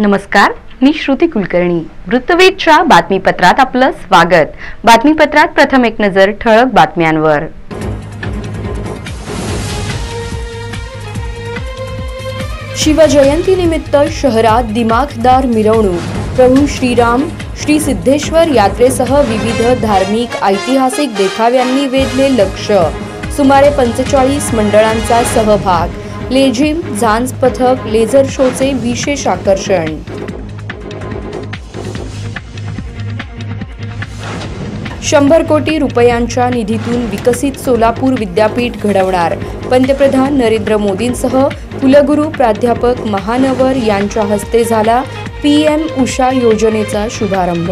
नमस्कार, मी श्रुती कुलकर्णी. वृत्तवेधच्या बातमीपत्रात आपलं स्वागत. बातमीपत्रात प्रथम एक नजर ठळक बातम्यांवर. शिवजयंतीनिमित्त शहरात दिमाखदार मिरवणूक. प्रभू श्रीराम श्री सिद्धेश्वर यात्रेसह विविध धार्मिक ऐतिहासिक देखाव्यांनी वेधले लक्ष. सुमारे 45 मंडळांचा सहभाग. लेझिम, झांज पथक, लेझर शोचे विशेष आकर्षण. ₹100 कोटी निधीतून विकसित सोलापूर विद्यापीठ घडवणार. पंतप्रधान नरेंद्र मोदींसह कुलगुरू प्राध्यापक महानवर यांच्या हस्ते झाला PM उषा योजनेचा शुभारंभ.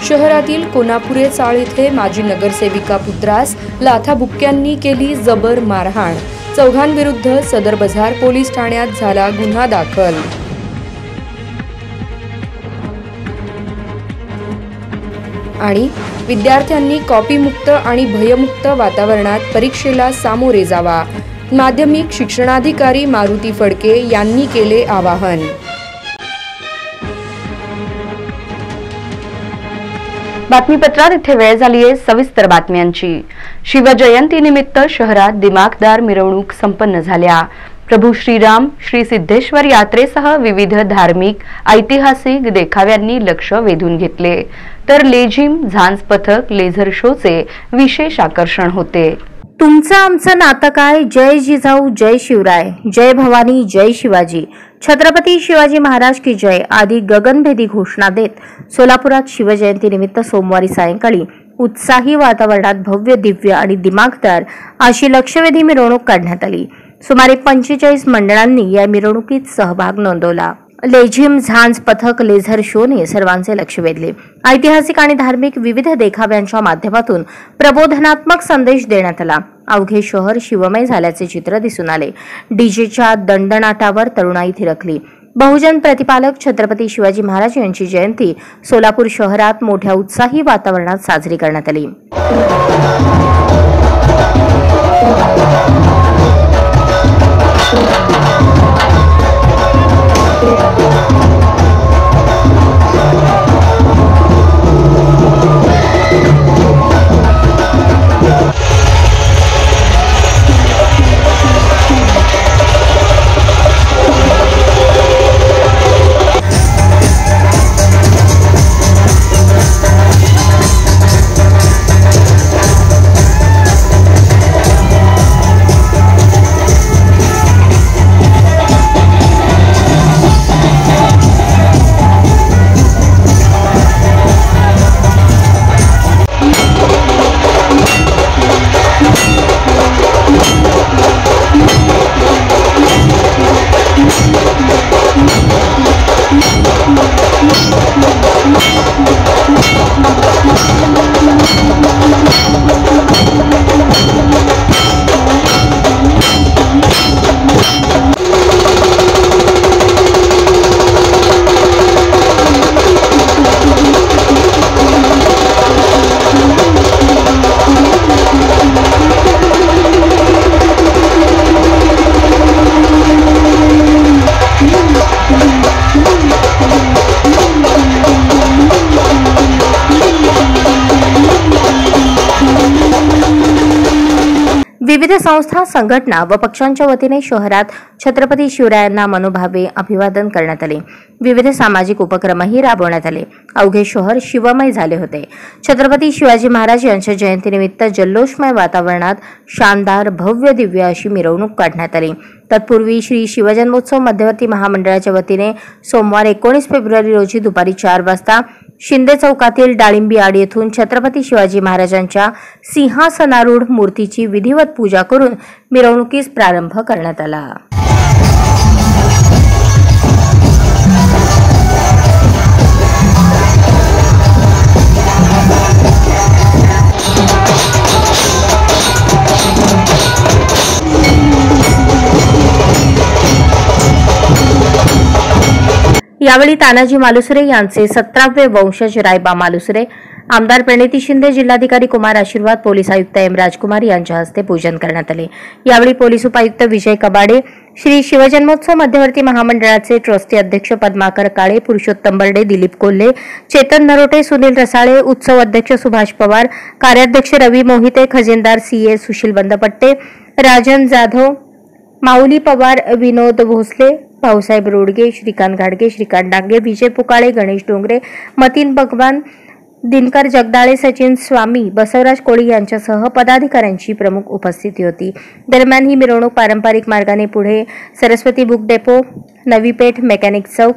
शहरातील कोनापुरे चाळ येथे माजी नगरसेविका पुत्रास लाथाबुक्क्यांनी केली जबर मारहाण. 4 जणांविरुद्ध सदर बझार पोलीस ठाण्यात झाला गुन्हा दाखल. आणि विद्यार्थ्यांनी कॉपीमुक्त आणि भयमुक्त वातावरणात परीक्षेला सामोरे जावा. माध्यमिक शिक्षणाधिकारी मारुती फडके यांनी केले आवाहन. बातमीपत्रात इथे वेळ झाली आहे सविस्तर बातम्यांची. शिवजयंतीनिमित्त शहरात दिमाखदार मिरवणूक संपन्न झाल्या. प्रभू श्रीराम श्री सिद्धेश्वर यात्रेसह विविध धार्मिक ऐतिहासिक देखाव्यांनी लक्ष वेधून घेतले. तर लेझिम, झांज पथक, लेझर शोचे विशेष आकर्षण होते. तुमचं आमचं नातं काय. जय जिजाऊ, जय शिवराय, जय भवानी, जय शिवाजी, छत्रपती शिवाजी महाराज की जय आदी गगनभेदी घोषणा देत सोलापुरात शिवजयंतीनिमित्त सोमवारी सायंकाळी उत्साही वातावरणात भव्य, दिव्य आणि दिमाखदार अशी लक्षवेधी मिरवणूक काढण्यात आली. सुमारे 45 मंडळांनी या मिरवणुकीत सहभाग नोंदवला. लेझिम, झांज पथक, लेझर शोने सर्वांचे लक्ष वेधले. ऐतिहासिक आणि धार्मिक विविध देखाव्यांच्या माध्यमातून प्रबोधनात्मक संदेश देण्यात आला. अवघे शहर शिवमय झाल्याचे चित्र दिसून आले. डीजेच्या दणदणाटावर तरुणाई थिरकली. बहुजन प्रतिपालक छत्रपती शिवाजी महाराज यांची जयंती सोलापूर शहरात मोठ्या उत्साही वातावरणात साजरी करण्यात आली. विविध संस्था, संघटना व पक्षांच्या वतीने शहरात छत्रपती शिवरायांना मनोभावे अभिवादन करण्यात आले. विविध सामाजिक उपक्रमही राबवण्यात आले. अवघे शहर शिवमय झाले होते. छत्रपती शिवाजी महाराज यांच्या जयंतीनिमित्त जल्लोषमय वातावरणात शानदार, भव्य, दिव्य अशी मिरवणूक काढण्यात आली. तत्पूर्वी श्री शिवजन्मोत्सव मध्यवर्ती महामंडळाच्या वतीने सोमवार 19 फेब्रुवारी रोजी दुपारी 4 वाजता शिंदे चौकातील डाळिंबी आड येथून छत्रपती शिवाजी महाराजांच्या सिंहासनारूढ मूर्तीची विधिवत पूजा करून मिरवणुकीस प्रारंभ करण्यात आला. यावेळी तानाजी मालुसरे यांचे 17वे वंशज रायबा मालुसरे, आमदार प्रणिती शिंदे, जिल्हाधिकारी कुमार आशीर्वाद, पोलीस आयुक्त एम राजकुमार यांच्या हस्ते पूजन करण्यात आले। यावेळी पोलीस उपायुक्त विजय कबाडे, श्री शिवजन्मोत्सव मध्यवर्ती महामंडळाचे ट्रस्टी अध्यक्ष पद्माकर काळे, पुरुषोत्तम बर्डे, दिलीप कोल्हे, चेतन नरोटे, सुनील रसाळे, उत्सव अध्यक्ष सुभाष पवार, कार्याध्यक्ष रवी मोहिते, खजिनदार सीए सुशील बंदपट्टे, राजन जाधव, माऊली पवार, विनोद भोसले, भाऊसाहेब रोडगे, श्रीकांत घाडगे, श्रीकांत डांगे, विजय पुकाळे, गणेश डोंगरे, मतीन भगवान, दिनकर जगदाळे, सचिन स्वामी, बसवराज कोळी यांच्यासह पदाधिकाऱ्यांची प्रमुख उपस्थिती होती। दरम्यान ही मिरवणूक पारंपरिक मार्गाने पुढे Saraswati book depot, Navi Peth, mechanic चौक,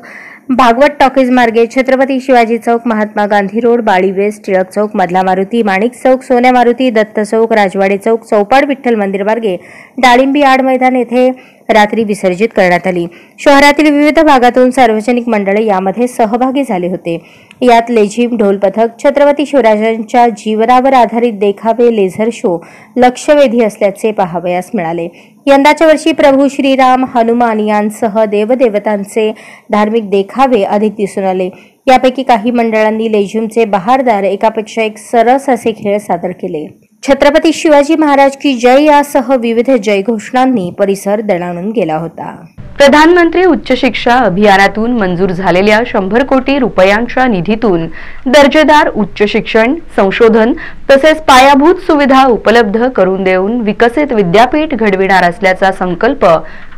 भागवत टॉकीज मार्गे, छत्रपती शिवाजी चौक, महात्मा गांधी रोड, बाळी वेस्ट, टिळक चौक, मधला मारुती, माणिक चौक, सोन्या मारुती, दत्त चौक, राजवाडे चौक, चौपाड विठ्ठल मंदिर मार्गे डाळिंबी आड मैदान येथे रात्री विसर्जित करण्यात आली। शहरातील विविध भागातून सार्वजनिक मंडळे यामध्ये सहभागी झाले होते। यात लेझिम, ढोल पथक, छत्रपती शिवराजांच्या जीवनावर आधारित देखावे, लेझर शो लक्षवेधी असल्याचे पाहावयास मिळाले। यंदाच्या वर्षी प्रभू श्रीराम, हनुमान यांसह देवदेवतांचे धार्मिक देखावे अधिक दिसून आले। यापैकी काही मंडळांनी लेझिमचे बहारदार एकापेक्षा एक सरस असे खेळ सादर केले। छत्रपती शिवाजी महाराज की जय यासह विविध जयघोषणांनी परिसर दणाणून गेला होता। प्रधानमंत्री उच्च शिक्षा अभियानातून मंजूर झालेल्या 100 कोटी रुपयांच्या निधीतून दर्जेदार उच्च शिक्षण, संशोधन तसेच पायाभूत सुविधा उपलब्ध करून देऊन विकसित विद्यापीठ घडविणार असल्याचा संकल्प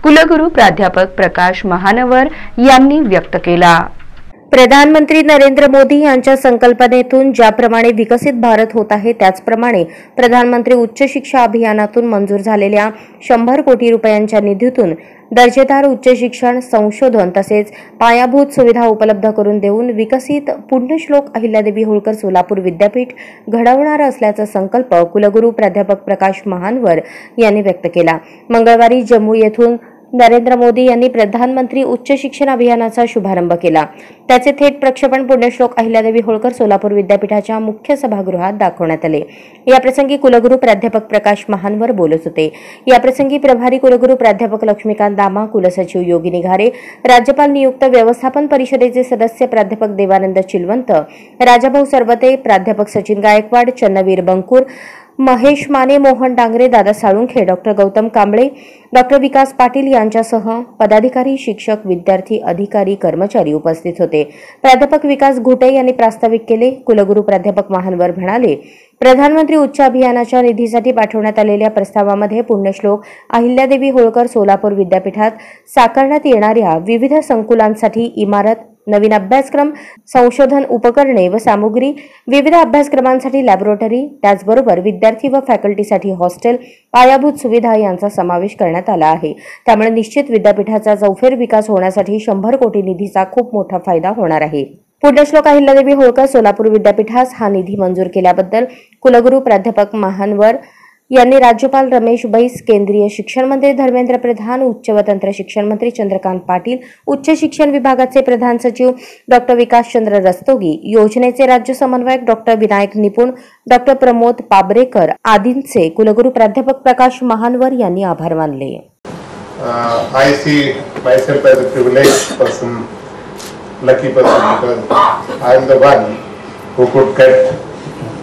कुलगुरू प्राध्यापक प्रकाश महानवर यांनी व्यक्त केला। प्रधानमंत्री नरेंद्र मोदी यांच्या संकल्पनेतून ज्याप्रमाणे विकसित भारत होत आहे त्याचप्रमाणे प्रधानमंत्री उच्च शिक्षा अभियानातून मंजूर झालेल्या 100 कोटी रुपयांच्या निधीतून दर्जेदार उच्च शिक्षण, संशोधन तसेच पायाभूत सुविधा उपलब्ध करून देऊन विकसित पुण्यश्लोक अहिल्यादेवी होळकर सोलापूर विद्यापीठ घडवणार असल्याचा संकल्प कुलगुरू प्राध्यापक प्रकाश महानवर यांनी व्यक्त केला। मंगळवारी जम्मू येथून नरेंद्र मोदी यांनी प्रधानमंत्री उच्च शिक्षण अभियानाचा शुभारंभ केला। त्याचे थेट प्रक्षेपण पुण्यश्लोक अहिल्यादेवी होळकर सोलापूर विद्यापीठाच्या मुख्य सभागृहात दाखवण्यात आले। याप्रसंगी कुलगुरू प्राध्यापक प्रकाश महानवर बोलत होते। याप्रसंगी प्रभारी कुलगुरू प्राध्यापक लक्ष्मीकांत दामा, कुलसचिव योगिनी घारे, राज्यपाल नियुक्त व्यवस्थापन परिषदेचे सदस्य प्राध्यापक देवानंद चिलवंत, राजाभाऊ सरवते, प्राध्यापक सचिन गायकवाड, चन्नवीर बंकूर, महेश माने, मोहन डांगरे, दादा साळुंखे, डॉक्टर गौतम कांबळे, डॉक्टर विकास पाटील यांच्यासह पदाधिकारी, शिक्षक, विद्यार्थी, अधिकारी, कर्मचारी उपस्थित होते। प्राध्यापक विकास घुटे यांनी प्रास्ताविक केले। कुलगुरू प्राध्यापक महानवर म्हणाले, प्रधानमंत्री उच्च अभियानाच्या निधीसाठी पाठवण्यात आलेल्या प्रस्तावामध्ये पुण्यश्लोक अहिल्यादेवी होळकर सोलापूर विद्यापीठात साकारण्यात येणाऱ्या विविध संकुलांसाठी इमारत, नवीन अभ्यासक्रम, संशोधन उपकरणे व सामुग्री, विविध अभ्यासक्रमांसाठी लॅबोरेटरी, त्याचबरोबर विद्यार्थी व फॅकल्टीसाठी हॉस्टेल, पायाभूत सुविधा यांचा समावेश करण्यात आला आहे। त्यामुळे निश्चित विद्यापीठाचा चौफेर विकास होण्यासाठी 100 कोटी निधीचा खूप मोठा फायदा होणार आहे। पुण्यश्लोक अहिल्यादेवी होळकर सोलापूर विद्यापीठास हा निधी मंजूर केल्याबद्दल कुलगुरू प्राध्यापक महानवर यांनी राज्यपाल रमेश बैस, केंद्रीय शिक्षण मंत्री धर्मेंद्र प्रधान, उच्च व तंत्र शिक्षण मंत्री चंद्रकांत पाटील, उच्च शिक्षण विभागाचे प्रधान सचिव डॉक्टर विकासचंद्र रस्तोगी, योजनेचे राज्य समन्वयक डॉक्टर विनायक निपुण, डॉक्टर प्रमोद पाबरेकर आदींचे कुलगुरू प्राध्यापक प्रकाश महानवर यांनी आभार मानले। I see myself as a privileged person, lucky person, because I am the one who could get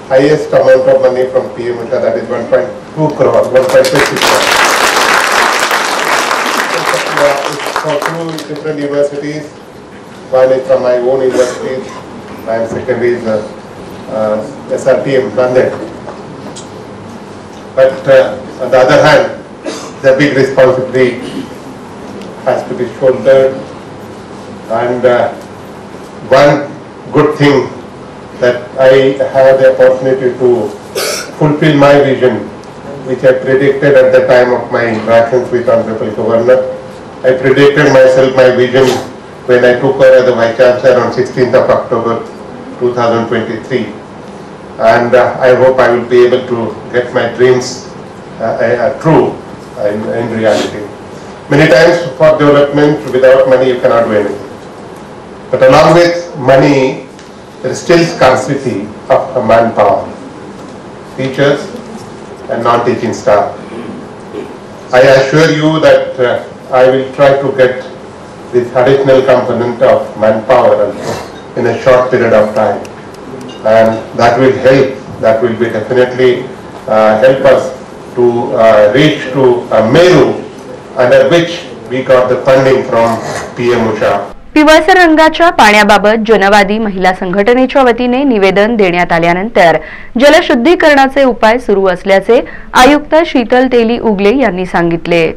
highest amount of money from PM Usha, that is 1.2 crore, 1.6 crore. It's for two different universities. One is from my own university, my second is SRTM Nanded. But on the other hand, the big responsibility has to be shouldered, and one good thing that I have the opportunity to fulfill my vision, which I predicted at the time of my interactions with Honorable Governor. I predicted myself my vision when I took over as the Vice Chancellor on 16th of October 2023, and I hope I will be able to get my dreams true in reality. Many times for development, without money you cannot do anything. But along with money, there is still scarcity of manpower, teachers and non-teaching staff. I assure you that I will try to get this additional component of manpower also in a short period of time, and that will help. That will be definitely help us to reach to Meru, under which we got the funding from PM Usha. पिवळसर रंगाच्या पाण्याबाबत जनवादी महिला संघटनेच्या वतीने निवेदन देण्यात आल्यानंतर जलशुद्धीकरणाचे उपाय सुरू असल्याचे आयुक्त शीतल तेली उगले यांनी सांगितले.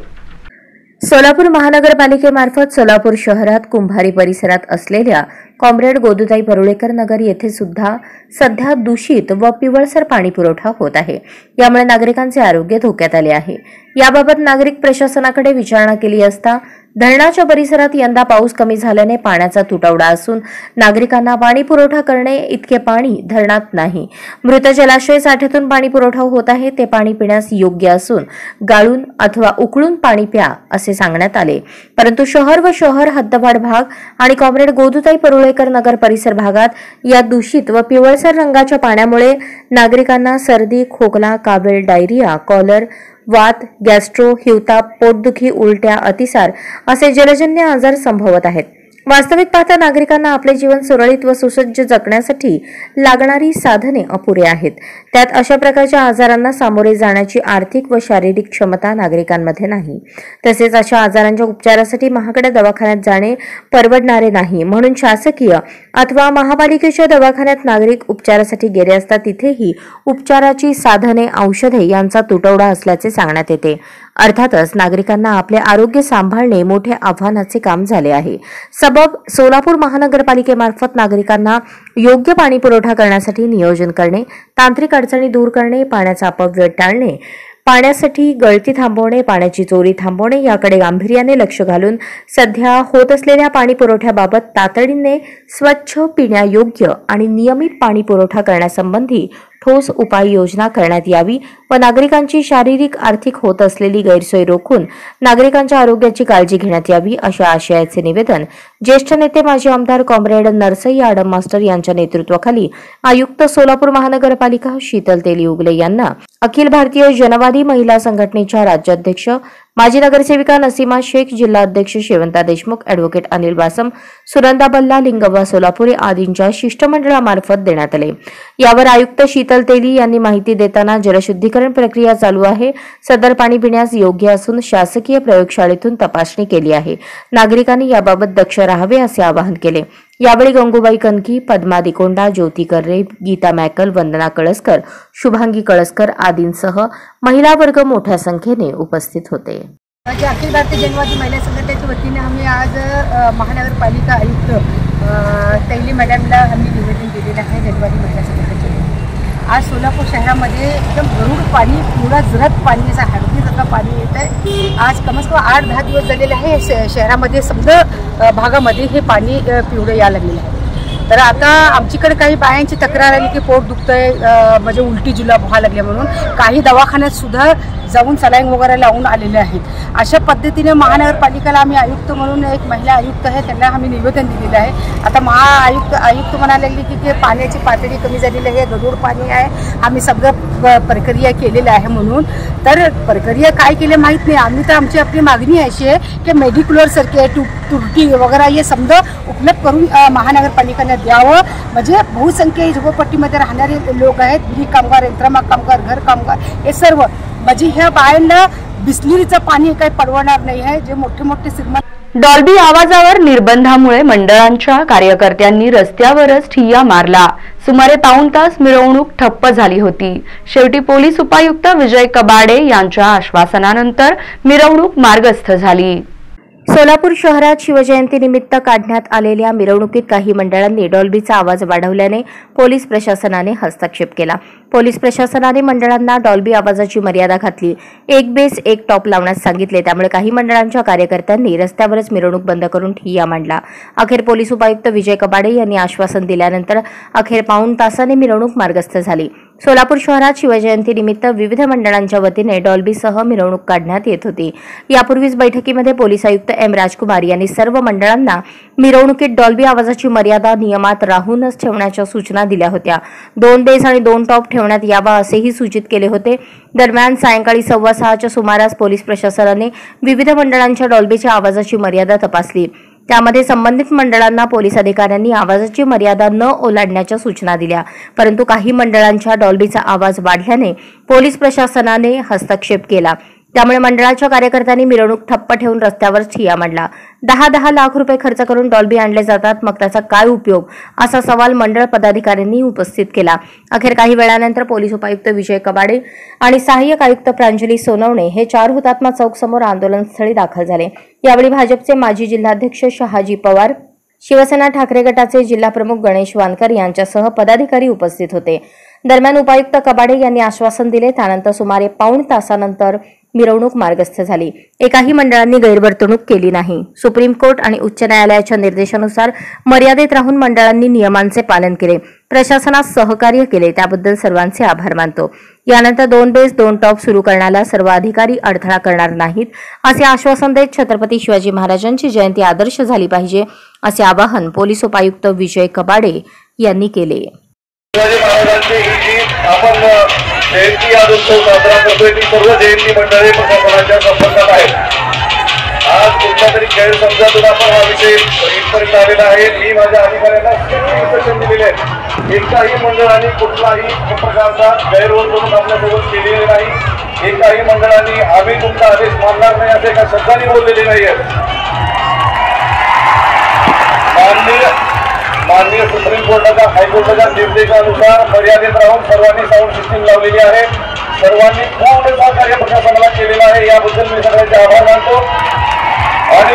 सोलापूर महानगरपालिकेमार्फत सोलापूर शहरात कुंभारी परिसरात असलेल्या कॉम्रेड गोदूताई परुळेकर नगर येथे सुद्धा सध्या दूषित व पिवळसर पाणी पुरवठा होत आहे. यामुळे नागरिकांचे आरोग्य धोक्यात आले आहे. याबाबत नागरिक प्रशासनाकडे विचारणा केली असता धरणाच्या परिसरात यंदा पाऊस कमी झाल्याने पाण्याचा तुटवडा असून नागरिकांना पाणी पुरवठा करणे इतके पाणी धरणात नाही. मृत जलाशय साठ्यातून पाणी पुरवठा होत आहे. ते पाणी पिण्यास योग्य असून गाळून अथवा उकळून पाणी प्या असे सांगण्यात आले. परंतु शहर व शहर हद्दवाढ भाग आणि कॉम्रेड गोदूताई परुळेकर नगर परिसर भागात या दूषित व पिवळसर रंगाच्या पाण्यामुळे नागरिकांना सर्दी, खोकला, कावीळ, डायरिया, कॉलर, वात, गॅस्ट्रो, हिवताप, पोटदुखी, उलट्या, अतिसार असे जलजन्य आजार संभवत आहेत. वास्तविक पाहता नागरिकांना आपले जीवन सुरळीत व सुसज्ज जगण्यासाठी लागणारी साधने अपुरी आहेत. त्यात अशा प्रकारच्या आजारांना सामोरे जाण्याची आर्थिक व शारीरिक क्षमता नागरिकांमध्ये नाही. तसेच अशा आजारांच्या उपचारासाठी महागड्या दवाखान्यात जाणे परवडणारे नाही. म्हणून शासकीय अथवा महापालिकेच्या दवाखान्यात नागरिक उपचारासाठी गेले असता तिथेही उपचाराची साधने, औषधे यांचा तुटवडा असल्याचे सांगण्यात येते. अर्थातच नागरिकांना आपले आरोग्य सांभाळणे मोठे आव्हानाचे काम झाले आहे. सबब सोलापूर महानगरपालिकेमार्फत नागरिकांना योग्य पाणी पुरवठा करण्यासाठी नियोजन करणे, तांत्रिक अडचणी दूर करणे, पाण्याचा अपव्यय टाळणे, पाण्यासाठी गळती थांबवणे, पाण्याची चोरी थांबवणे याकडे गांभीर्याने लक्ष घालून सध्या होत असलेल्या पाणी पुरवठ्याबाबत तातडीने स्वच्छ, पिण्यायोग्य आणि नियमित पाणी पुरवठा करण्यासंबंधी ठोस उपाययोजना करण्यात यावी व नागरिकांची शारीरिक, आर्थिक होत असलेली गैरसोय रोखून नागरिकांच्या आरोग्याची काळजी घेण्यात यावी अशा आशयाचे निवेदन ज्येष्ठ नेते माजी आमदार कॉम्रेड नरसय्या आडम मास्टर यांच्या नेतृत्वाखाली आयुक्त सोलापूर महानगरपालिका शीतल तेली उगले यांना अखिल भारतीय जनवादी महिला संघटनेच्या राज्याध्यक्ष माजी नगरसेविका नसीमा शेख, जिल्हा अध्यक्ष शेवंता देशमुख, ॲडव्होकेट अनिल बासम, सुनंदा बल्ला, लिंगव्वा सोलापुरे आदींच्या शिष्टमंडळामार्फत देण्यात आले. यावर आयुक्त शीतल तेली यांनी माहिती देताना जलशुद्धीकरण प्रक्रिया चालू आहे. सदर पाणी पिण्यास योग्य असून शासकीय प्रयोगशाळेतून तपासणी केली आहे. नागरिकांनी याबाबत दक्ष राहावे असे आवाहन केले. यावेळी गंगूबाई कनकी, पद्मा दिकोंडा, ज्योती कर्रे, गीता मॅकल, वंदना कळसकर, शुभांगी कळसकर आदींसह महिला वर्ग मोठ्या संख्येने उपस्थित होते. अखिल भारतीय जनवादी महिला संघटनेच्या वतीने आम्ही आज महानगरपालिका आयुक्त तैली मॅडमला आम्ही निवेदन दिलेलं आहे. जनवादी महिला संघटनेच्या आज सोलापूर शहरामध्ये एकदम गरुड पाणी, पिवळा जरद पाणी, असं हळदीसारखं पाणी येत आहे. आज कमीत कमी 8-10 दिवस झालेले आहे. शहरामध्ये समजा भागामध्ये हे पाणी पिवळं यायला लागलेलं आहे. तर आता आमच्याकडे काही बायांची तक्रार आली की पोट दुखतंय, म्हणजे उलटी जुलाब व्हायला लागले म्हणून काही दवाखान्यात सुद्धा जाऊन सलाईन वगैरे लावून आलेले आहेत. अशा पद्धतीने महानगरपालिकेला आम्ही आयुक्त म्हणून एक महिला आयुक्त आहे त्यांना आम्ही निवेदन दिलेलं आहे. आता आयुक्त म्हणायला लागले की ते पाण्याची पातळी कमी झालेली आहे, गढूळ पाणी आहे, आम्ही सगळं प्रक्रिया केलेलं आहे म्हणून. तर प्रक्रिया काय केली माहीत नाही. आम्ही तर आमची आपली मागणी अशी आहे की मेडिक्युलरसारखे तुरटी वगैरे हे समजा उपलब्ध करून महानगरपालिकेने द्यावं. म्हणजे बहुसंख्य झोपडपट्टीमध्ये राहणारे लोक आहेत, बिडी कामगार, यंत्रमाग कामगार, घर कामगार, हे सर्व म्हणजे ह्या बायांना बिस्लरीचं पाणी काही परवडणार नाही आहे. जे मोठे मोठे श्रीमंत डॉल्बी आवाजावर निर्बंधामुळे मंडळांच्या कार्यकर्त्यांनी रस्त्यावरच ठिय्या मारला. सुमारे पाऊण तास मिरवणूक ठप्प झाली होती. शेवटी पोलीस उपायुक्त विजय कबाडे यांच्या आश्वासनानंतर मिरवणूक मार्गस्थ झाली. सोलापूर शहरात शिवजयंतीनिमित्त काढण्यात आलेल्या मिरवणुकीत काही मंडळांनी डॉल्बीचा आवाज वाढवल्याने पोलीस प्रशासनाने हस्तक्षेप केला. पोलीस प्रशासनाने मंडळांना डॉल्बी आवाजाची मर्यादा घातली. एक बेस एक टॉप लावण्यास सांगितले. त्यामुळे काही मंडळांच्या कार्यकर्त्यांनी रस्त्यावरच मिरवणूक बंद करून ठिय्या मांडला. अखेर पोलीस उपायुक्त विजय कबाडे यांनी आश्वासन दिल्यानंतर अखेर पाऊण तासाने मिरवणूक मार्गस्थ झाली. सोलापूर शहरात शिवजयंतीनिमित्त विविध मंडळांच्या वतीने डॉल्बीसह मिरवणूक काढण्यात येत होती. यापूर्वीच बैठकीमध्ये पोलीस आयुक्त एम राजकुमार यांनी सर्व मंडळांना मिरवणुकीत डॉल्बी आवाजाची मर्यादा नियमात राहूनच ठेवण्याच्या सूचना दिल्या होत्या. 2 बेस आणि 2 टॉप ठेवण्यात यावा असेही सूचित केले होते. दरम्यान सायंकाळी 6:15च्या सुमारास पोलीस प्रशासनाने विविध मंडळांच्या डॉल्बीच्या आवाजाची मर्यादा तपासली. त्यामध्ये संबंधित मंडळांना पोलीस अधिकाऱ्यांनी आवाजाची मर्यादा न ओलांडण्याच्या सूचना दिल्या, परंतु काही मंडळांच्या डॉल्बीचा आवाज वाढल्याने पोलीस प्रशासनाने हस्तक्षेप केला। त्यामुळे मंडळाच्या कार्यकर्त्यांनी मिरवणूक ठप्प ठेवून रस्त्यावर ठिय्या मांडला। 10-10 लाख रुपये खर्च करून डॉल्बी आणले जातात, मग त्याचा काय उपयोग, असा सवाल मंडळ पदाधिकाऱ्यांनी उपस्थित केला। अखेर काही वेळानंतर पोलीस उपायुक्त विजय कबाडे आणि सहाय्यक आयुक्त प्रांजली सोनवणे हे 4 हुतात्मा चौक समोर आंदोलनस्थळी दाखल झाले। यावेळी भाजपचे माजी जिल्हाध्यक्ष शहाजी पवार, शिवसेना ठाकरे गटाचे जिल्हा प्रमुख गणेश वानकर यांच्यासह पदाधिकारी उपस्थित होते। दरम्यान उपायुक्त कबाडे यांनी आश्वासन दिले, त्यानंतर सुमारे पाऊण तासानंतर मिरवणूक मार्गस्थ झाली। एकाही मंडळांनी गैरवर्तणूक केली नाही। सुप्रीम कोर्ट आणि उच्च न्यायालयाच्या निर्देशानुसार मर्यादेत राहून मंडळांनी नियमांचे पालन केले, प्रशासनास सहकार्य केले, त्याबद्दल सर्वांचे आभार मानतो। यानंतर 2 बेस 2 टॉप सुरू करण्याला सर्व अधिकारी अडथळा करणार नाहीत, असे आश्वासन देत छत्रपती शिवाजी महाराजांची जयंती आदर्श झाली पाहिजे, असे आवाहन पोलीस उपायुक्त विजय कबाडे यांनी केले। शिवाजी महाराजांची ही जी आपण जयंती आज उत्सव साजरा करतोय ती सर्व जयंती मंडळे प्रशासनाच्या संपर्कात आहेत। आज कुठल्या तरी गैरसमजातून आपण हा विषय इथपर्यंत आलेला आहे। मी माझ्या अधिकाऱ्यांना सूचना दिलेले आहे, एकाही मंडळाने कुठलाही प्रकारचा गैरवर्तणूक आपल्यासोबत केलेली नाही। एकाही मंडळाने आम्ही तुमचा आदेश मानणार नाही असे एका शब्दाने बोललेले नाही आहेत। माननीय सुप्रीम कोर्टाच्या हायकोर्टाच्या निर्देशानुसार मर्यादेत राहून सर्वांनी साऊंड सिस्टीम लावलेली आहे। सर्वांनी पूर्ण सहकार्य प्रशासनाला केलेलं आहे, याबद्दल मी सगळ्यांचे आभार मानतो। आणि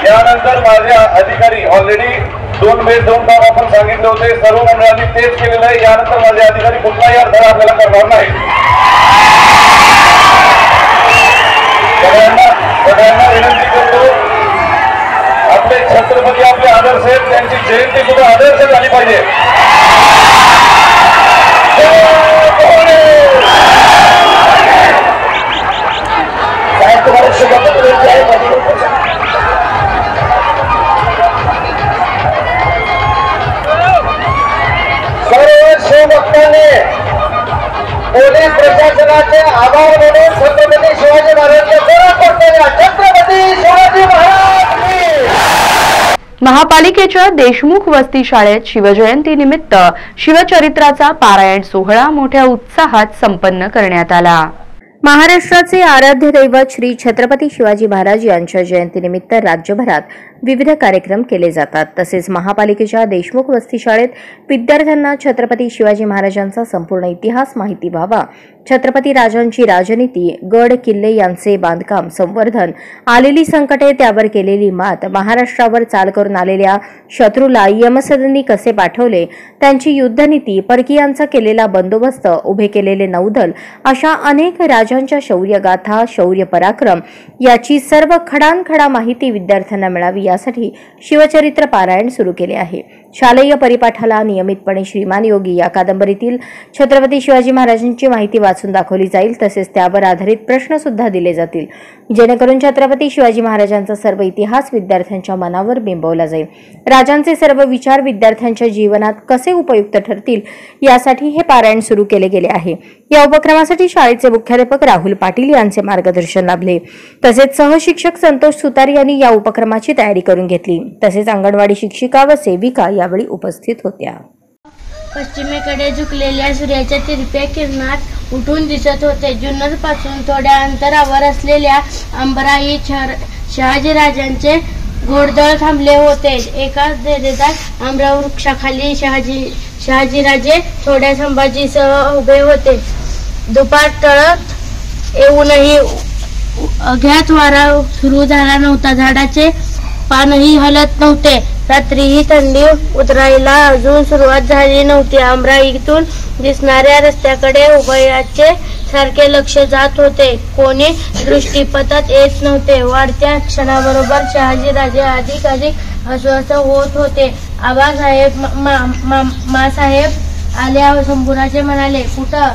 यानंतर माझे अधिकारी ऑलरेडी 2 बेस 2 टॉप आपण सांगितले होते, सर्व मंडळांनी तेच केलेलं आहे। यानंतर माझे अधिकारी कुठलाही अडथळा आपल्याला करणार नाही। सगळ्यांना विनंती करतो, आपले छत्रपती आपले आदर्श आहेत, त्यांची जयंती सुद्धा आदर्श झाली पाहिजे। सर्व शिवभक्तांनी पोलीस प्रशासनाचे आभार मानून छत्रपती शिवाजी महाराजांच्या जोरात करताना छत्रपती शिवाजी महाराज महापालिकेच्या देशमुख वस्ती शाळेत शिवजयंती निमित्त शिवचरित्राचा पारायण सोहळा मोठ्या उत्साहात संपन्न करण्यात आला। महाराष्ट्राचे आराध्य दैवत श्री छत्रपती शिवाजी महाराज यांच्या जयंतीनिमित्त राज्यभरात विविध कार्यक्रम केले जातात। तसेच महापालिकेच्या देशमुख वस्ती शाळेत विद्यार्थ्यांना छत्रपती शिवाजी महाराजांचा संपूर्ण इतिहास माहिती व्हावा, छत्रपती राजांची राजनीती, गड किल्ले यांचे बांधकाम संवर्धन, आलेली संकटे त्यावर केलेली मात, महाराष्ट्रावर चाल करून आलेल्या शत्रूला यमसदनी कसे पाठवले, त्यांची युद्धनीती, परकीयांचा केलेला बंदोबस्त, उभे केलेले नौदल, अशा अनेक राजांच्या शौर्यगाथा, शौर्य पराक्रम याची सर्व खडानखडा माहिती विद्यार्थ्यांना मिळावी यासाठी शिवचरित्र पारायण सुरू केले आहे। शालेय परिपाठाला नियमितपणे श्रीमान योगी या कादंबरीतील छत्रपती शिवाजी महाराजांची माहिती वाचून दाखवली जाईल, तसेच त्यावर आधारित प्रश्न सुद्धा दिले जातील, जेणेकरून छत्रपती शिवाजी महाराजांचा सर्व इतिहास विद्यार्थ्यांच्या मनावर बिंबवला जाईल। राजांचे सर्व विचार विद्यार्थ्यांच्या जीवनात कसे उपयुक्त ठरतील यासाठी हे पारायण सुरू केले गेले आहे। या उपक्रमासाठी शाळेचे मुख्याध्यापक राहुल पाटील यांचे मार्गदर्शन लाभले। तसेच सहशिक्षक संतोष सुतार यांनी या उपक्रमाची तयारी करून घेतली। तसेच अंगणवाडी शिक्षिका व सेविका यावेळी उपस्थित होत्या। पश्चिमेकडे झुकलेल्या सूर्याच्या तिरप्या किरणात उठून दिसत होते। जुन्नर पासून थोड्या अंतरावर असलेल्या अंबराई शहाजीराजांचे घोडदळ थांबले होते। एकाच देदेदार आम्रवृक्षाखाली शहाजीराजे थोड्या संभाजीसह उभे होते। दुपार टळत येऊनही अज्ञात वारा सुरू झाला नव्हता, झाडाचे पानही हलत नव्हते। रात्रीही थंडी उतरायला अजून सुरुवात झाली नव्हती। अमराईतून दिसणाऱ्या रस्त्याकडे उभयाचे सारखे लक्ष जात होते, कोणी दृष्टीपथात येत नव्हते। वाढत्या क्षणाबरोबर शहाजीराजे अधिक अस्वस्थ होत होते। आबासाहेब मासाहेब आल्या शंभूराजे म्हणाले, कुठं?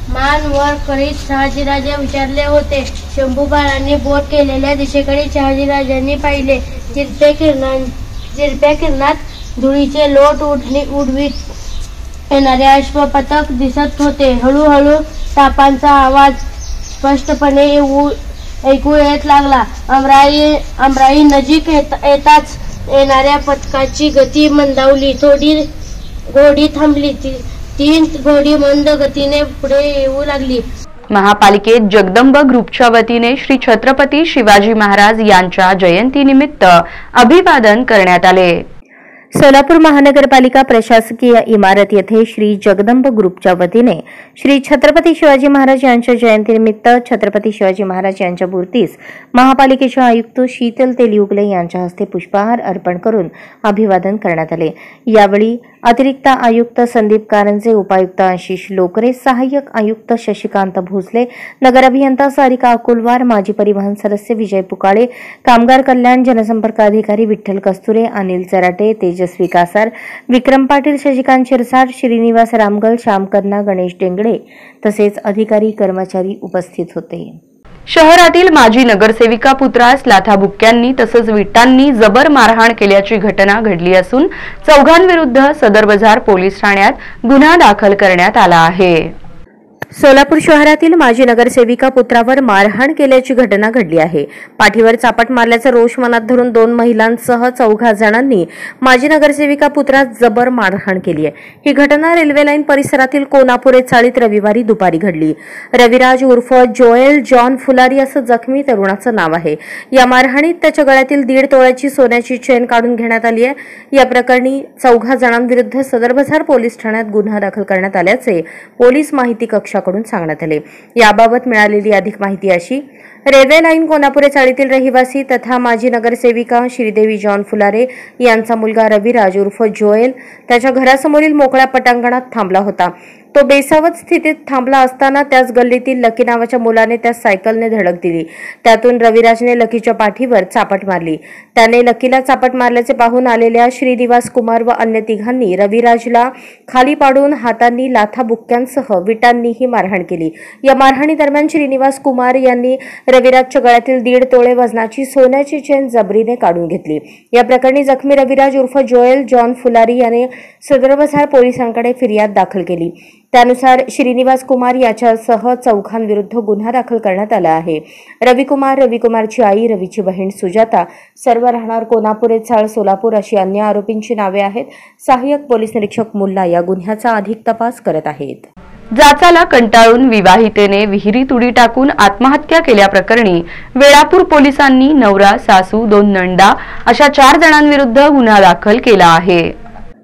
मान वर करीत शहाजीराजे विचारले होते। शंभूबाळांनी बोट केलेल्या दिशेकडे शहाजीराजांनी पाहिले। जिरप्या किरणात धुळीचे लोट उडवीत येणारे अश्वपथक दिसत होते। हळूहळू तापांचा आवाज स्पष्टपणे ऐकू येत लागला. अमराई नजीक येताच येणाऱ्या पथकाची गती मंदावली. थोडी घोडी थांबली. तीन घोडी मंद गतीने पुढे येऊ लागली. महापालिकेत जगदंब ग्रुपच्या वतीने श्री छत्रपती शिवाजी महाराज यांच्या जयंतीनिमित्त अभिवादन करण्यात आले. सोलापूर महानगरपालिका प्रशासकीय इमारत येथे श्री जगदंब ग्रुपच्या वतीने श्री छत्रपती शिवाजी महाराज यांच्या जयंतीनिमित्त छत्रपती शिवाजी महाराज यांच्या मूर्तीस महापालिकेचे आयुक्त शीतल तेलिउगले यांच्या हस्ते पुष्पहार अर्पण करून अभिवादन करण्यात आले. यावेळी अतिरिक्त आयुक्त संदीप कारंजे, उपायुक्त आशिष लोकरे, सहाय्यक आयुक्त शशिकांत भोसले, नगर अभियंता सारिका अकोलवार, माजी परिवहन सदस्य विजय पुकाळे, कामगार कल्याण जनसंपर्क अधिकारी विठ्ठल कस्तुरे, अनिल चराटे, तेजस्वी कासार, विक्रम पाटील, शशिकांत शिरसाट, श्रीनिवास रामगल, श्यामकर्णा, गणेश डेंगडे तसेच अधिकारी कर्मचारी उपस्थित होते. शहरातील माजी नगरसेविका पुत्रास लाथाबुक्क्यांनी तसंच विटांनी जबर मारहाण केल्याची घटना घडली असून चौघांविरुद्ध सदर बाजार पोलीस ठाण्यात गुन्हा दाखल करण्यात आला आहे. सोलापूर शहरातील माजी नगरसेविका पुत्रावर मारहाण केल्याची घटना घडली आहे. पाठीवर चापट मारल्याचा रोष मनात धरून 2 महिलांसह 4 जणांनी माजी नगरसेविका पुत्रास जबर मारहाण केली आहे. ही घटना रेल्वे लाईन परिसरातील कोनापुरे चाळीत रविवारी दुपारी घडली. रविराज उर्फ जोएल जॉन फुलारी असं जखमी तरुणाचं नाव आहे. या मारहाणीत त्याच्या गळ्यातील 1.5 तोळ्याची सोन्याची चेन काढून घेण्यात आली आहे. या प्रकरणी 4 जणांविरुद्ध सदर बाजार पोलीस ठाण्यात गुन्हा दाखल करण्यात आल्याचे पोलीस माहिती कक्षाकडून सांगण्यात आले. याबाबत मिळालेली अधिक माहिती अशी: रेल्वे लाईन कोनापुरे चाळीतील रहिवासी तथा माजी नगरसेविका श्रीदेवी जॉन फुलारे यांचा मुलगा रविराज उर्फ जोएल त्याच्या घरासमोरील मोकळ्या पटांगणात थांबला होता. तो बेसावत स्थितीत थांबला असताना त्याच गल्लीतील लकी नावाच्या मुलाने त्यास सायकलने धडक दिली. त्यातून रविराजने लकीच्या पाठीवर चापट मारली. त्याने लकीला चापट मारल्याचे पाहून आलेल्या श्रीनिवास कुमार व अन्य तिघांनी रविराजला खाली पाडून हातांनी लाथाबुक्क्यांसह विटांनीही मारहाण केली. या मारहाणी दरम्यान श्रीनिवास कुमार यांनी रविराजच्या गळ्यातील 1.5 तोळे वजनाची सोन्याची चेन जबरीने काढून घेतली. या प्रकरणी जखमी रविराज उर्फ जोएल जॉन फुलारी याने सदर बाजार पोलिसांकडे फिर्याद दाखल केली. त्यानुसार श्रीनिवास कुमार याच्यासह 4 विरुद्ध गुन्हा दाखल करण्यात आला आहे. रविकुमारची आई, रवीची बहीण सुजाता, सर्व राहणार कोनापुरे चाळ, सोलापूर अशी अन्य आरोपींची नावे आहेत. सहाय्यक पोलीस निरीक्षक मुल्ला या गुन्ह्याचा अधिक तपास करत आहेत. जाचाला कंटाळून विवाहितेने विहिरीत उडी टाकून आत्महत्या केल्याप्रकरणी वेळापूर पोलिसांनी नवरा, सासू, 2 नंदा अशा 4 जणांविरुद्ध गुन्हा दाखल केला आहे.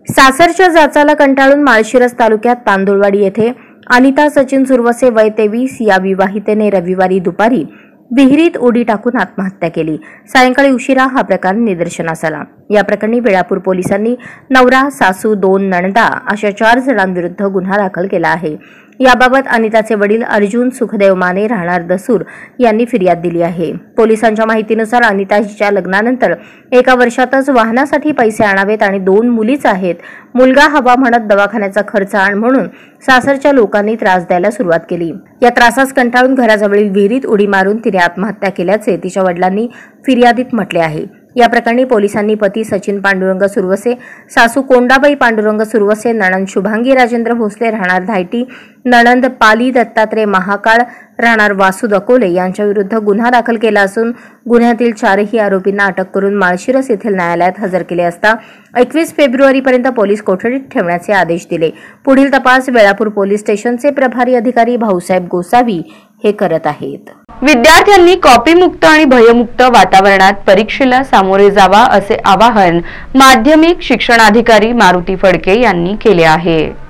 सासरच्या जाचाला कंटाळून माळशिरस तालुक्यात तांदुळवाडी येथे अनिता सचिन सुरवसे वय 23 या विवाहितेने रविवारी दुपारी विहिरीत उडी टाकून आत्महत्या केली. सायंकाळी उशिरा हा प्रकार निदर्शनास आला. या प्रकरणी वेळापूर पोलिसांनी नवरा, सासू, 2 नणदा अशा 4 जणांविरुद्ध गुन्हा दाखल केला आहे. याबाबत अनिताचे वडील अर्जुन सुखदेव माने राहणार दसूर यांनी फिर्याद दिली आहे. पोलिसांच्या माहितीनुसार अनिता हिच्या लग्नानंतर 1 वर्षातच वाहनासाठी पैसे आणावेत आणि 2 मुलीच आहेत. मुलगा हवा म्हणत दवाखान्याचा खर्च आण म्हणून सासरच्या लोकांनी त्रास द्यायला सुरुवात केली. या त्रासास कंटाळून घराजवळील विहिरीत उडी मारून तिने आत्महत्या केल्याचे तिच्या वडिलांनी फिर्यादीत म्हटले आहे. या प्रकरणी पोलिसांनी पती सचिन पांडुरंग सुरवसे, सासू कोंडाबाई पांडुरंग सुरवसे, नणंद शुभांगी राजेंद्र भोसले राहणार धायटी, नणंद पाली दत्तात्रय महाकाळ राहणार वासू अकोले यांच्या विरुद्ध गुन्हा दाखल केला असून गुन्ह्यातील 4ही आरोपींना अटक करून माळशिरस येथील न्यायालयात हजर केले असता 21 फेब्रुवारीपर्यंत पोलीस कोठडीत ठेवण्याचे आदेश दिले. पुढील तपास वेळापूर पोलीस स्टेशनचे प्रभारी अधिकारी भाऊसाहेब गोसावी हे करत आहेत. विद्यार्थ्यांनी कॉपीमुक्त आणि भयमुक्त वातावरणात परीक्षेला सामोरे जावा असे आवाहन माध्यमिक शिक्षणाधिकारी मारुती फडके यांनी केले आहे.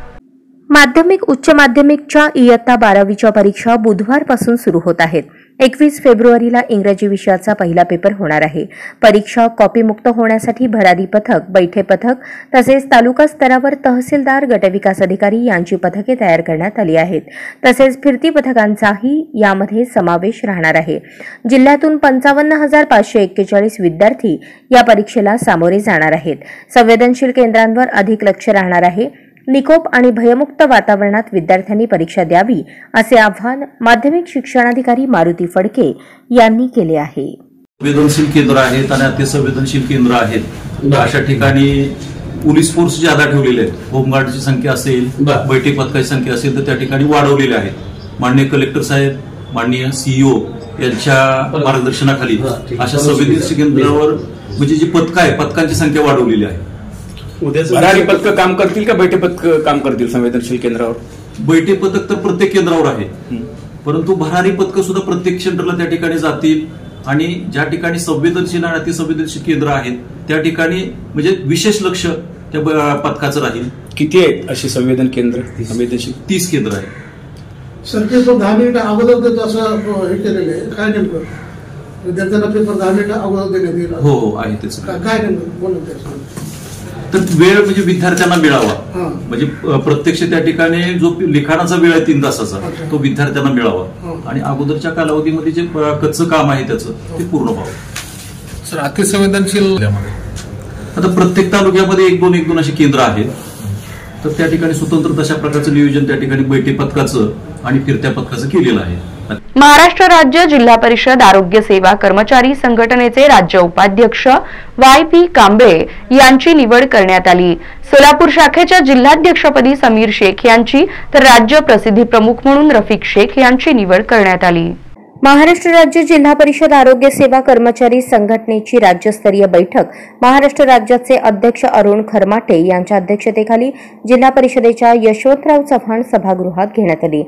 माध्यमिक उच्च माध्यमिकच्या इयत्ता 12वीच्या परीक्षा बुधवारपासून सुरू होत आहेत. 21 फेब्रुवारीला इंग्रजी विषयाचा पहिला पेपर होणार आहे. परीक्षा कॉपीमुक्त होण्यासाठी भरारी पथक, बैठे पथक तसेच तालुका स्तरावर तहसीलदार, गटविकास अधिकारी यांची पथके तयार करण्यात आली आहेत. तसेच फिरती पथकांचाही यामध्ये समावेश राहणार आहे. जिल्ह्यातून 55,541 विद्यार्थी या परीक्षेला सामोरे जाणार आहेत. संवेदनशील केंद्रांवर अधिक लक्ष राहणार आहे. निकोप आणि भयमुक्त वातावरणात विद्यार्थ्यांनी परीक्षा द्यावी असे आवाहन माध्यमिक शिक्षणाधिकारी मारुती फडके यांनी केले आहे. संवेदनशील केंद्र आहेत आणि अतिसंवेदनशील केंद्र आहेत. अशा ठिकाणी पोलीस फोर्स ज्यादा ठेवलेले आहेत. होमगार्डची संख्या असेल, बैठक पथकाची संख्या असेल तर त्या ठिकाणी वाढवलेल्या आहेत. माननीय कलेक्टर साहेब माननीय CEO यांच्या मार्गदर्शनाखाली अशा संवेदनशील केंद्रावर म्हणजे जी पथकं आहे, पथकांची संख्या वाढवलेली आहे. भरारी पथकं काम करतील का बैठे पथकं काम करतील संवेदनशील केंद्रावर? बैठे पथक तर प्रत्येक केंद्रावर आहे, परंतु भरारी पथकं सुद्धा प्रत्येक सेंटरला त्या ठिकाणी जातील आणि ज्या ठिकाणी संवेदनशील आणि अतिसंवेदनशील केंद्र आहेत त्या ठिकाणी म्हणजे विशेष लक्ष त्या पथकाचं राहील. किती आहेत अशी संवेदन केंद्र संवेदनशील? 30 केंद्र आहे. सरकार तो 10 मिनिटं अगोदर देतो असं हे केलेलं आहे. काय नेमकं विद्यार्थ्यांना पेपर 10 मिनिटं अगोदर देण्यात येईल? हो आहे त्याचं. काय नेमकं बोलून तर वेळ म्हणजे विद्यार्थ्यांना मिळावा, म्हणजे प्रत्यक्ष त्या ठिकाणी जो लिखाणाचा वेळ आहे 3 तासाचा तो विद्यार्थ्यांना मिळावा आणि अगोदरच्या कालावधीमध्ये जे कच्चं काम आहे त्याचं ते पूर्ण व्हावं. सर अतिसंवेदनशील आता प्रत्येक तालुक्यामध्ये 1-2 अशी केंद्र आहेत, तर त्या ठिकाणी स्वतंत्र तशा प्रकारचं नियोजन त्या ठिकाणी बैठे पथकाचं आणि फिरत्या पथकाचं केलेलं आहे. महाराष्ट्र राज्य जिल्हा परिषद आरोग्य सेवा कर्मचारी संघटनेचे राज्य उपाध्यक्ष YP कांबळे यांची निवड करण्यात आली. सोलापूर शाखेच्या जिल्हाध्यक्षपदी समीर शेख यांची तर राज्य प्रसिद्धी प्रमुख म्हणून रफिक शेख यांची निवड करण्यात आली. महाराष्ट्र राज्य जिल्हा परिषद आरोग्य सेवा कर्मचारी संघटनेची राज्यस्तरीय बैठक महाराष्ट्र राज्याचे अध्यक्ष अरुण खरमाटे यांच्या अध्यक्षतेखाली जिल्हा परिषदेच्या यशवंतराव चव्हाण सभागृहात घेण्यात आली.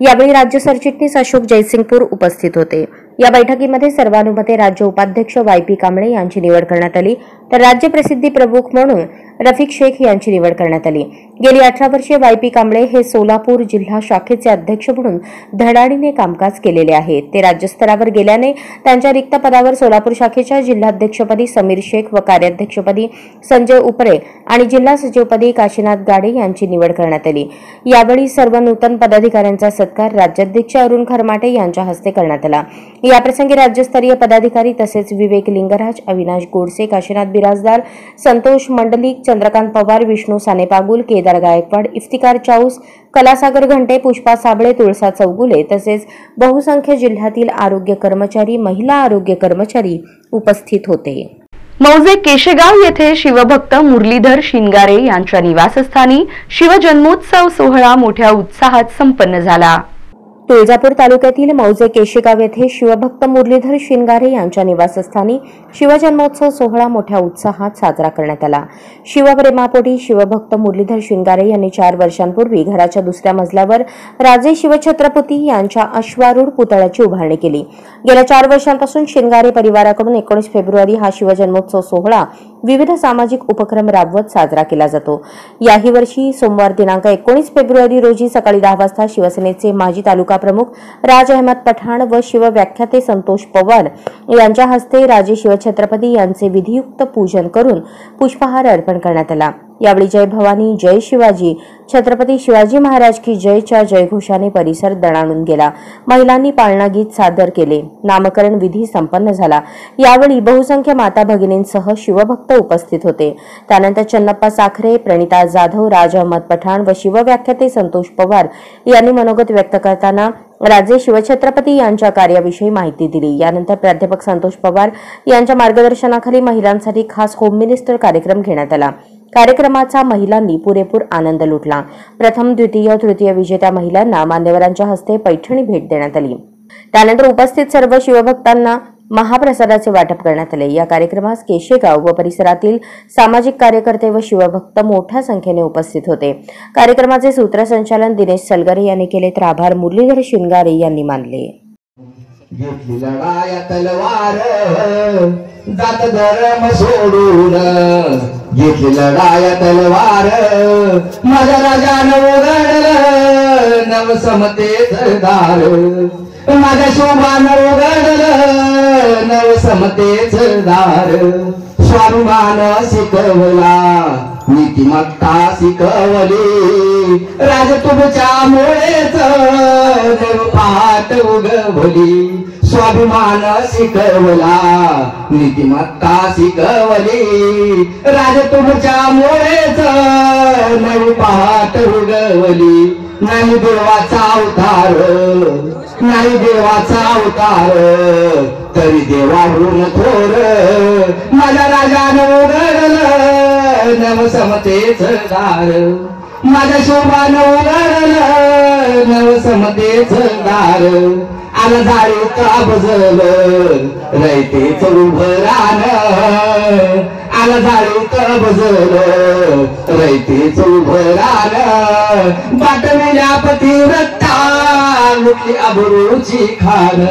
यावेळी राज्य सरचिटणीस अशोक जयसिंगपूर उपस्थित होते. या बैठकीमध्ये सर्वानुमते राज्य उपाध्यक्ष YP कांबळे यांची निवड करण्यात आली, तर राज्य प्रसिद्धी प्रमुख म्हणून रफिक शेख यांची निवड करण्यात आली. गेली 18 वर्षे YP कांबळे हे सोलापूर जिल्हा शाखेचे अध्यक्ष म्हणून धडाडीने कामकाज केलेले आहे. ते राज्यस्तरावर गेल्याने त्यांच्या रिक्त पदावर सोलापूर शाखेच्या जिल्हाध्यक्षपदी समीर शेख व कार्याध्यक्षपदी संजय उपरे आणि जिल्हा सचिवपदी काशीनाथ गाडे यांची निवड करण्यात आली. यावेळी सर्व नूतन पदाधिकाऱ्यांचा सत्कार राज्याध्यक्ष अरुण खरमाटे यांच्या हस्ते करण्यात आला. याप्रसंगी राज्यस्तरीय पदाधिकारी तसेच विवेक लिंगराज, अविनाश गोडसे, काशीनाथ बिराजदार, संतोष मंडलिक, चंद्रकांत पवार, विष्णू सानेपागुल, केदार गायकवाड, इफ्तिकार चाऊस, कलासागर घंटे, पुष्पा साबळे, तुळसा चौगुले तसेच बहुसंख्य जिल्ह्यातील आरोग्य कर्मचारी, महिला आरोग्य कर्मचारी उपस्थित होते. मौजे केशेगाव येथे शिवभक्त मुरलीधर शिंगारे यांच्या निवासस्थानी शिवजन्मोत्सव सोहळा मोठ्या उत्साहात संपन्न झाला. तुळजापूर तालुक्यातील मौजे केशेगाव येथे शिवभक्त मुरलीधर शिंगारे यांच्या निवासस्थानी शिवजन्मोत्सव सोहळा मोठ्या उत्साहात साजरा करण्यात आला. शिवप्रेमापोटी शिवभक्त मुरलीधर शिंगारे यांनी 4 वर्षांपूर्वी घराच्या दुसऱ्या मजल्यावर राजे शिवछत्रपती यांच्या अश्वारूढ पुतळ्याची उभारणी केली. गेल्या 4 वर्षांपासून शिंगारे परिवाराकडून 19 फेब्रुवारी हा शिवजन्मोत्सव सोहळा विविध सामाजिक उपक्रम राबवत साजरा केला जातो. याही वर्षी सोमवार दिनांक 19 फेब्रुवारी रोजी सकाळी 10 वाजता शिवसेनेचे माजी तालुका प्रमुख राज अहमद पठाण व शिवव्याख्याते संतोष पवार यांच्या हस्ते राजे शिवछत्रपती यांचे विधियुक्त पूजन करून पुष्पहार अर्पण करण्यात आला. यावेळी जय भवानी, जय शिवाजी, छत्रपती शिवाजी महाराज की जयच्या जयघोषाने परिसर दणाणून गेला. महिलांनी पाळणा गीत सादर केले. नामकरण विधी संपन्न झाला. यावेळी बहुसंख्य माता भगिनींसह शिवभक्त उपस्थित होते. त्यानंतर चन्नप्पा साखरे, प्रणिता जाधव, राज अहमद पठाण व शिवव्याख्याते संतोष पवार यांनी मनोगत व्यक्त करताना राजे शिवछत्रपती यांच्या कार्याविषयी माहिती दिली. यानंतर प्राध्यापक संतोष पवार यांच्या मार्गदर्शनाखाली महिलांसाठी खास होम मिनिस्टर कार्यक्रम घेण्यात आला. कार्यक्रमाचा महिलांनी पुरेपूर आनंद लुटला. प्रथम, द्वितीय, तृतीय विजेत्या महिलांना मान्यवरांच्या हस्ते पैठणी भेट देण्यात आली. त्यानंतर उपस्थित सर्व शिवभक्तांना महाप्रसादाचे वाटप करण्यात आले. या कार्यक्रमास केशेगाव व परिसरातील सामाजिक कार्यकर्ते व शिवभक्त मोठ्या संख्येने उपस्थित होते. कार्यक्रमाचे सूत्रसंचालन दिनेश सलगरे यांनी केले, तर आभार मुरलीधर शिंगारे यांनी मानले. घेतली लढाया तलवार जात धर्म सोडून, घेतली लढाया तलवार माझ्या राजानं उघडलं नव समतेचं दार, माझ्या शोभानं उघडलं नव समतेचं दार. स्वाभिमान शिकवला, नीतिमत्ता शिकवली, राज तुमच्या मुळेच नव पाट उगवली. स्वाभिमान शिकवला, नीतिमत्ता शिकवली, राज तुमच्या मुळेच नव पाट उगवली. नाही देवाचा अवतार, नाही देवाचा अवतार, तरी देवाहून थोर माझ्या राजानं उघडलं नव समतेचं दार, माझ्या शोभानं उघडलं नव समतेचं दार. आला जाळीत बजल रयतेच उभं राहणं आला जाळीत बजल रयतेच उभं राहणं बाटलेल्या पतिव्रता लुटली अबरूची खान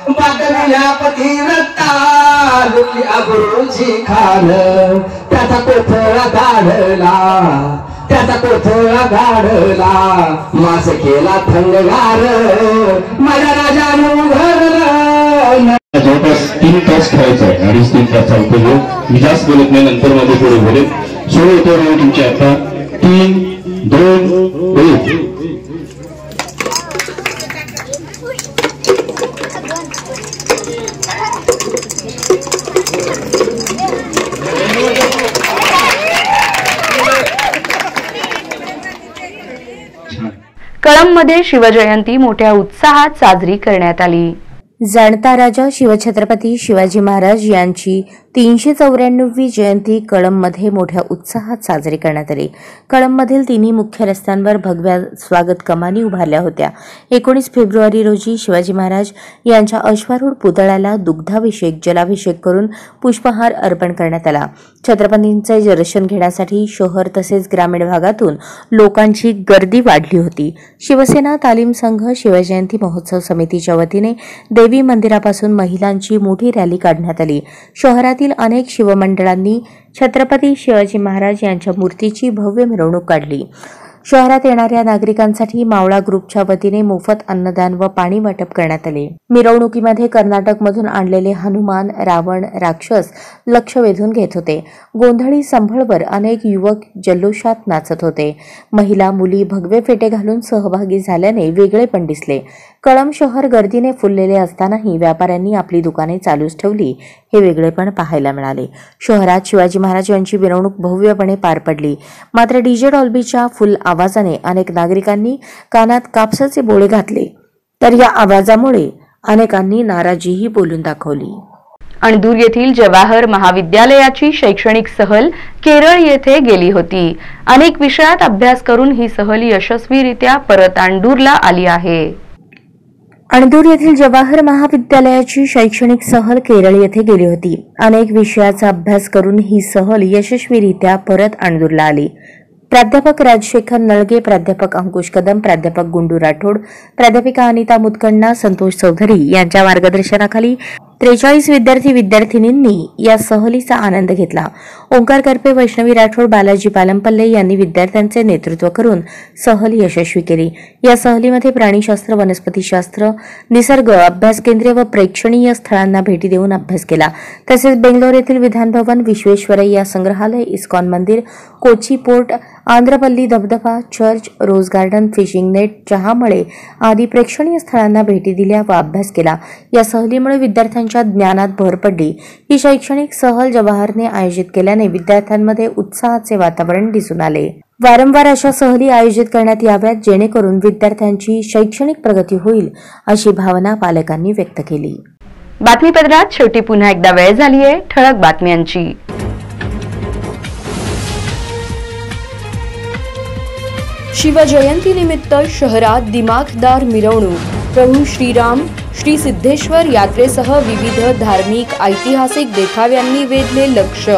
बाटलेल्या पतिव्रता लुटली अबरूची खान त्याचा कोथळा काढला त्याचा कोथळा काढला मास केला थंडगार माझ्या राजानं घरलं जवळपास 3 तास खेळायचं आहे 2.5-3 तास चालतो मी जास्त बोलत नाही नंतर मध्ये पुढे बोलेल सोळं उत्तर तुमचे आता 3, 2, 1 कळंबमध्ये शिवजयंती मोठ्या उत्साहात साजरी करण्यात आली. जाणता राजा शिवछत्रपती शिवाजी महाराज यांची 394वी जयंती कळंबमध्ये मोठ्या उत्साहात साजरी करण्यात आली. कळंबमधील तिन्ही मुख्य रस्त्यांवर भगव्या स्वागत कमानी उभारल्या होत्या. 19 फेब्रुवारी रोजी शिवाजी महाराज यांच्या अश्वारूढ पुतळ्याला दुग्धाभिषेक जलाभिषेक करून पुष्पहार अर्पण करण्यात आला. छत्रपतींचे दर्शन घेण्यासाठी शहर तसेच ग्रामीण भागातून लोकांची गर्दी वाढली होती. शिवसेना तालीम संघ शिवजयंती महोत्सव समितीच्या वतीने देवी मंदिरापासून महिलांची मोठी रॅली काढण्यात आली. शहरातील अनेक शिवमंडळांनी छत्रपती शिवाजी महाराज यांच्या मूर्तीची भव्य मिरवणूक काढली. शहरात येणाऱ्या नागरिकांसाठी मावळा ग्रुपच्या वतीने मोफत अन्नदान व पाणी वाटप करण्यात आले. मिरवणुकीमध्ये कर्नाटकमधून आणलेले हनुमान रावण राक्षस लक्ष वेधून घेत होते. गोंधळी संभळवर अनेक युवक जल्लोषात नाचत होते. महिला मुली भगवे फेटे घालून सहभागी झाल्याने वेगळे पण दिसले. कळंब शहर गर्दीने फुललेले असतानाही व्यापाऱ्यांनी आपली दुकाने चालूच ठेवली हे वेगळेपण पाहायला मिळाले. शहरात शिवाजी महाराज यांची मिरवणूक भव्यपणे पार पडली. मात्र डीजे डॉल्बीच्या फुल आवाजाने अनेक नागरिकांनी कानात कापसाचे बोळे घातले तर या आवाजामुळे अनेकांनी नाराजीही बोलून दाखवली. अणदूर येथील जवाहर महाविद्यालयाची शैक्षणिक सहल केरळ येथे गेली होती. अनेक विषयात अभ्यास करून ही सहल यशस्वीरित्या परत अणदूरला आली आहे. अणदूर येथील जवाहर महाविद्यालयाची शैक्षणिक सहल केरळ येथे गेली होती. अनेक विषयाचा अभ्यास करून ही सहल यशस्वीरित्या परत अणदूरला आली. प्राध्यापक राजशेखर नळगे, प्राध्यापक अंकुश कदम, प्राध्यापक गुंडू राठोड, प्राध्यापिका अनिता मुतकण्णा, संतोष चौधरी यांच्या मार्गदर्शनाखाली 43 विद्यार्थी-विद्यार्थिनींनी या सहलीचा आनंद घेतला. ओंकार करपे, वैष्णवी राठोड, बालाजी पालमपल्ले यांनी विद्यार्थ्यांचे नेतृत्व करून सहल यशस्वी केली. या सहलीमध्ये प्राणीशास्त्र, वनस्पतीशास्त्र, निसर्ग अभ्यास केंद्रे व प्रेक्षणीय स्थळांना भेटी देऊन अभ्यास केला. तसेच बेंगलोर येथील विधान भवन, विश्वेश्वरय्या संग्रहालय, इस्कॉन मंदिर, कोची पोर्ट, आंध्रपल्ली धबधबा, church, rose garden, fishing net, चहामळे आदी प्रेक्षणीय स्थळांना भेटी दिल्या व अभ्यास केला. या सहलीमुळे विद्यार्थ्यांच्या ज्ञानात भर पडली. ही शैक्षणिक सहल जवाहरने आयोजित केल्याने विद्यार्थ्यांमध्ये उत्साहाचे वातावरण दिसून आले. वारंवार अशा सहली आयोजित करण्यात याव्यात जेणेकरून विद्यार्थ्यांची शैक्षणिक प्रगती होईल अशी भावना पालकांनी व्यक्त केली. बातमीपत्रात शेवटी पुन्हा एकदा वेळ झाली आहे ठळक बातम्यांची. शिवजयंतीनिमित्त शहरात दिमाखदार मिरवणूक. प्रभू श्रीराम श्री सिद्धेश्वर यात्रेसह विविध धार्मिक ऐतिहासिक देखाव्यांनी वेधले लक्ष.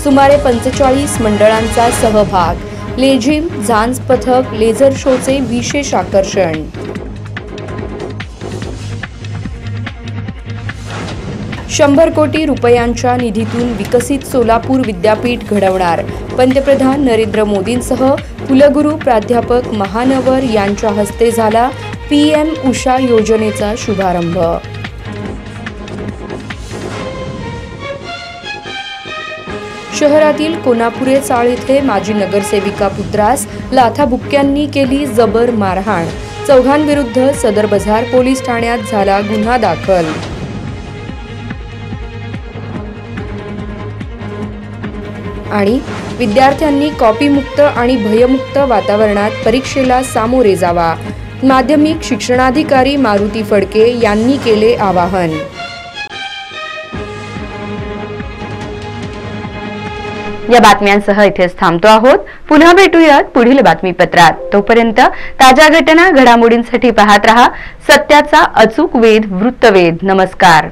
सुमारे 45 मंडळांचा सहभाग. लेझिम, झांज पथक, लेझर शोचे विशेष आकर्षण. ₹100 कोटी निधीतून विकसित सोलापूर विद्यापीठ घडवणार. पंतप्रधान नरेंद्र मोदींसह कुलगुरू प्राध्यापक महानवर यांच्या हस्ते झाला PM उषा योजनेचा शुभारंभ. शहरातील कोनापुरे चाळ येथे माजी नगरसेविका पुत्रास लाथाबुक्क्यांनी केली जबर मारहाण. चौघांविरुद्ध सदर बझार पोलीस ठाण्यात झाला गुन्हा दाखल. आणि विद्यार्थ्यांनी कॉपीमुक्त आणि भयमुक्त वातावरणात परीक्षेला सामोरे जावा. माध्यमिक शिक्षणाधिकारी मारुती फडके यांनी केले आवाहन. या बातम्यांसह इथेच थांबतो आहोत. पुन्हा भेटूयात पुढील बातमीपत्रात. तोपर्यंत ताज्या घटना घडामोडींसाठी पाहत रहा सत्याचा अचूक वेध वृत्तवेध. नमस्कार.